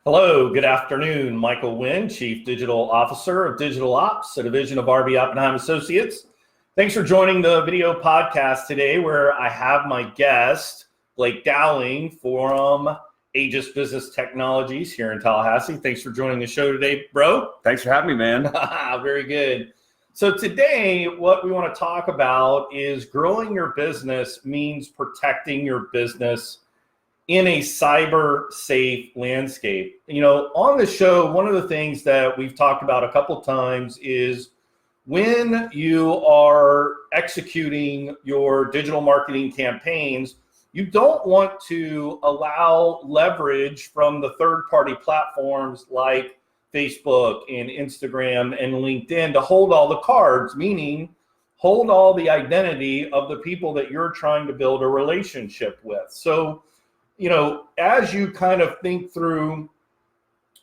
Hello, good afternoon. Michael Wynn, Chief Digital Officer of Digital Ops, a division of RB Oppenheim Associates. Thanks for joining the video podcast today, where I have my guest, Blake Dowling from Aegis Business Technologies here in Tallahassee. Thanks for joining the show today, bro. Thanks for having me, man. Very good. So today, what we want to talk about is growing your business means protecting your business in a cyber safe landscape. You know, on the show, one of the things that we've talked about a couple times is when you are executing your digital marketing campaigns, you don't want to allow leverage from the third-party platforms like Facebook and Instagram and LinkedIn to hold all the cards, meaning hold all the identity of the people that you're trying to build a relationship with. So, you know, as you kind of think through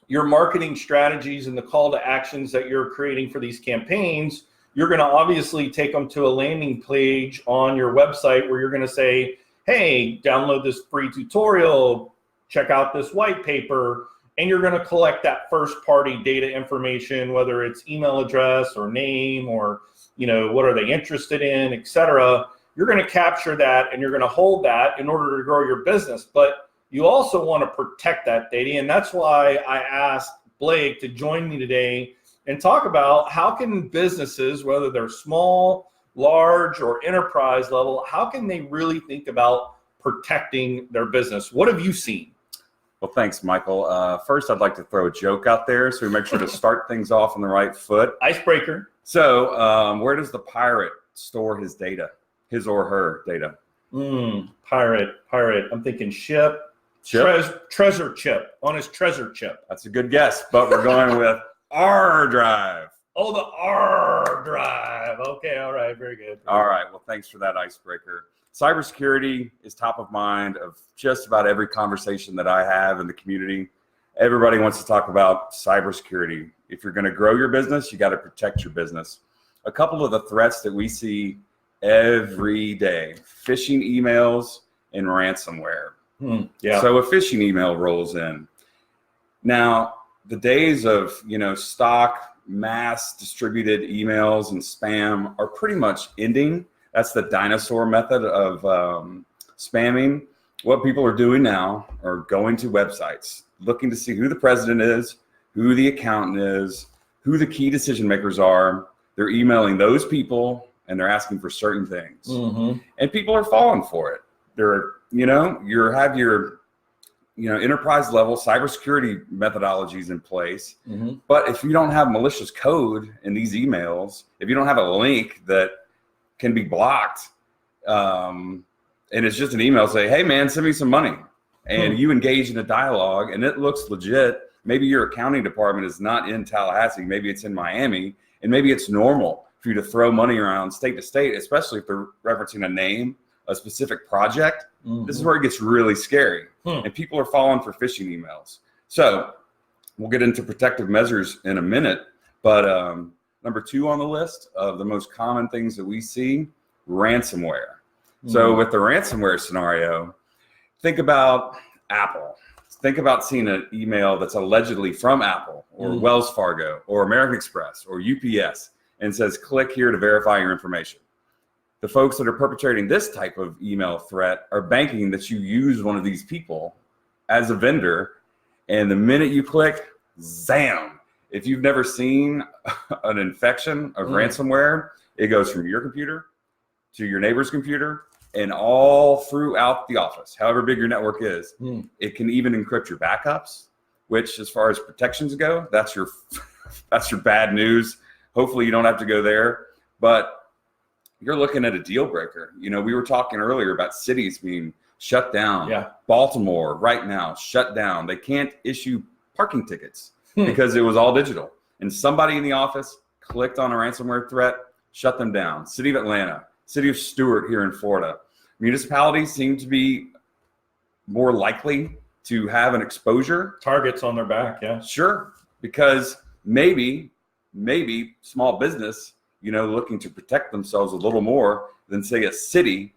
your marketing strategies and the call to actions that you're creating for these campaigns, you're going to obviously take them to a landing page on your website where you're going to say, hey, download this free tutorial, check out this white paper, and you're going to collect that first party data information, whether it's email address or name or, you know, what are they interested in, et cetera. You're going to capture that and you're going to hold that in order to grow your business. But you also want to protect that data. And that's why I asked Blake to join me today and talk about how can businesses, whether they're small, large, or enterprise level, how can they really think about protecting their business? What have you seen? Well, thanks, Michael. First, I'd like to throw a joke out there so we make sure to start things off on the right foot. Icebreaker. So where does the pirate store his data? His or her data? Pirate. I'm thinking ship. Treasure chip, on his treasure chip. That's a good guess, but we're going with R drive. Oh, the R drive. Okay, all right, very good. All right, well, thanks for that icebreaker. Cybersecurity is top of mind of just about every conversation that I have in the community. Everybody wants to talk about cybersecurity. If you're going to grow your business, you got to protect your business. A couple of the threats that we see every day: phishing emails and ransomware. Yeah. So a phishing email rolls in. Now, the days of, stock mass distributed emails and spam are pretty much ending. That's the dinosaur method of spamming. What people are doing now are going to websites, looking to see who the president is, who the accountant is, who the key decision makers are. They're emailing those people and they're asking for certain things. And people are falling for it. You have your enterprise level cybersecurity methodologies in place. But if you don't have malicious code in these emails, if you don't have a link that can be blocked, and it's just an email say, hey man, send me some money, and you engage in a dialogue and it looks legit. Maybe your accounting department is not in Tallahassee, maybe it's in Miami, and maybe it's normal for you to throw money around state to state, especially if they're referencing a name, a specific project. This is where it gets really scary. And people are falling for phishing emails. So we'll get into protective measures in a minute, but number 2 on the list of the most common things that we see, ransomware. So with the ransomware scenario, think about Apple. Think about seeing an email that's allegedly from Apple or Wells Fargo or American Express or UPS and says, click here to verify your information. The folks that are perpetrating this type of email threat are banking that you use one of these people as a vendor. And the minute you click, zam. If you've never seen an infection of ransomware, it goes from your computer to your neighbor's computer and all throughout the office, however big your network is. It can even encrypt your backups, which as far as protections go, that's your bad news. Hopefully you don't have to go there, but you're looking at a deal breaker. We were talking earlier about cities being shut down. Yeah. Baltimore right now shut down. They can't issue parking tickets because it was all digital. And somebody in the office clicked on a ransomware threat, shut them down. City of Atlanta, City of Stewart here in Florida. Municipalities seem to be more likely to have an exposure. Targets on their back, yeah. Sure, because maybe small business, looking to protect themselves a little more than say a city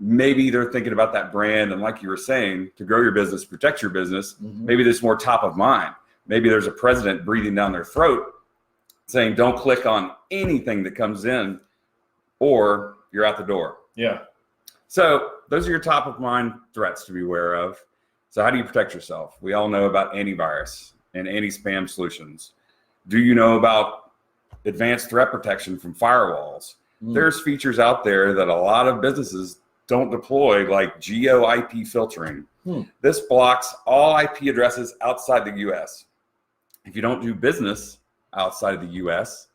maybe they're thinking about that brand. And like you were saying, to grow your business, protect your business, maybe there's more top of mind. Maybe there's a president breathing down their throat saying, don't click on anything that comes in or you're out the door. Yeah. So those are your top of mind threats to be aware of. So how do you protect yourself? We all know about antivirus and anti-spam solutions. Do you know about advanced threat protection from firewalls? There's features out there that a lot of businesses don't deploy, like geo IP filtering. This blocks all IP addresses outside the US. If you don't do business outside of the US,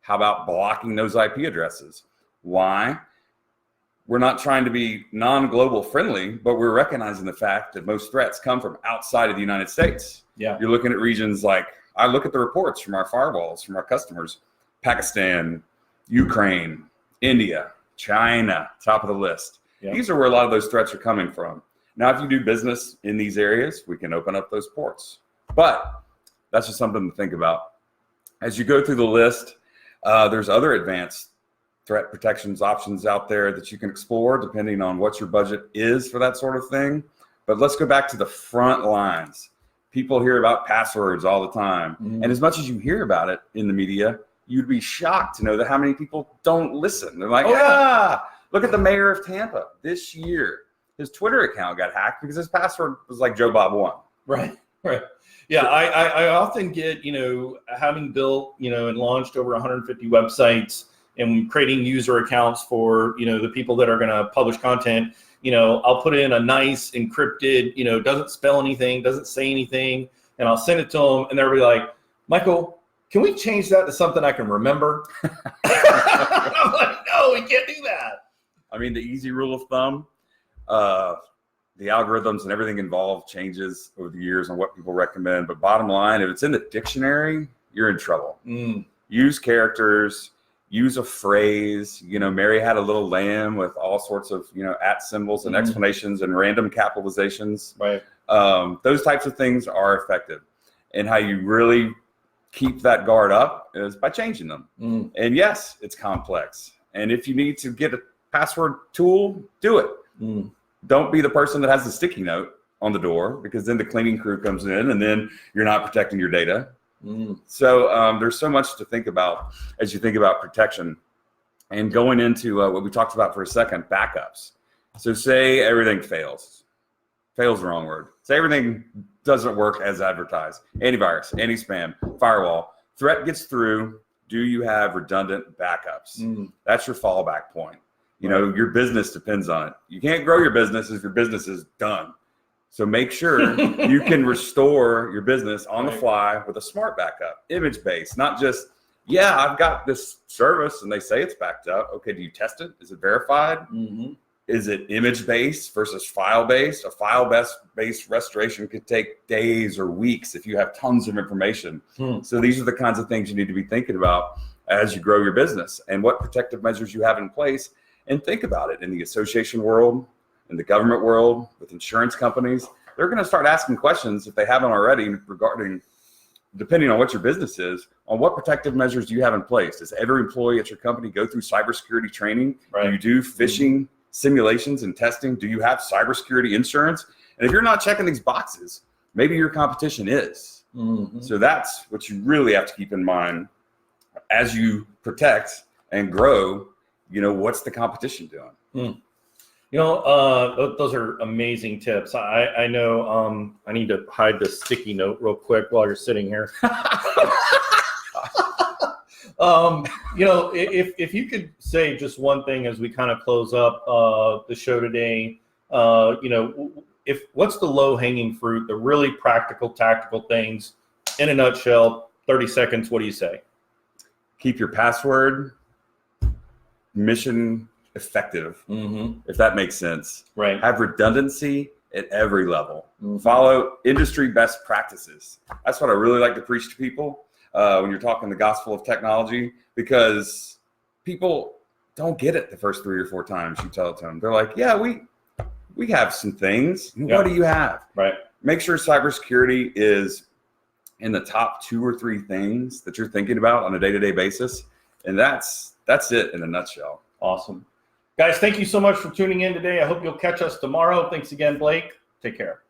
how about blocking those IP addresses? Why? We're not trying to be non-global friendly, but we're recognizing the fact that most threats come from outside of the United States. Yeah. You're looking at regions like, I look at the reports from our firewalls, from our customers, Pakistan, Ukraine, India, China, top of the list. Yeah. These are where a lot of those threats are coming from. Now, if you do business in these areas, we can open up those ports. But that's just something to think about. As you go through the list, there's other advanced threat protections options out there that you can explore depending on what your budget is for that sort of thing. But let's go back to the front lines. People hear about passwords all the time. And as much as you hear about it in the media, you'd be shocked to know that how many people don't listen. They're like, look at the mayor of Tampa this year. His Twitter account got hacked because his password was like Joe Bob 1. Right. Yeah, I often get, having built, and launched over 150 websites and creating user accounts for, the people that are going to publish content, I'll put in a nice encrypted, doesn't spell anything, doesn't say anything, and I'll send it to them, and they'll be like, Michael, can we change that to something I can remember? I'm like, no, we can't do that. I mean, the easy rule of thumb, the algorithms and everything involved changes over the years on what people recommend. But bottom line, if it's in the dictionary, you're in trouble. Use characters, use a phrase. Mary had a little lamb with all sorts of, at symbols and explanations and random capitalizations. Right. Those types of things are effective. And how you really keep that guard up is by changing them. And yes, it's complex. And if you need to get a password tool, do it. Don't be the person that has the sticky note on the door, because then the cleaning crew comes in and then you're not protecting your data. So there's so much to think about as you think about protection. And going into what we talked about for a second, backups. So say everything fails. Fails the wrong word. Say everything doesn't work as advertised. Antivirus, anti-spam, firewall. Threat gets through. Do you have redundant backups? That's your fallback point. Your business depends on it. You can't grow your business if your business is done. So make sure you can restore your business on the fly with a smart backup, image-based, not just, I've got this service and they say it's backed up. Okay, do you test it? Is it verified? Is it image-based versus file-based? A file-based restoration could take days or weeks if you have tons of information. So these are the kinds of things you need to be thinking about as you grow your business and what protective measures you have in place. And think about it in the association world, in the government world, with insurance companies. They're going to start asking questions, if they haven't already, regarding, depending on what your business is, on what protective measures do you have in place? Does every employee at your company go through cybersecurity training? Do you do phishing simulations and testing? Do you have cybersecurity insurance? And if you're not checking these boxes, maybe your competition is. So that's what you really have to keep in mind as you protect and grow. What's the competition doing? Those are amazing tips. I know I need to hide this sticky note real quick while you're sitting here. If you could say just one thing as we kind of close up the show today, what's the low hanging fruit, the really practical, tactical things in a nutshell, 30 seconds, what do you say? Keep your password mission effective, if that makes sense. Right. Have redundancy at every level. Follow industry best practices. That's what I really like to preach to people when you're talking the gospel of technology, because people don't get it the first 3 or 4 times you tell it to them. They're like, yeah, we have some things. What do you have? Right. Make sure cybersecurity is in the top 2 or 3 things that you're thinking about on a day-to-day basis. And that's it in a nutshell. Awesome. Guys, thank you so much for tuning in today. I hope you'll catch us tomorrow. Thanks again, Blake. Take care.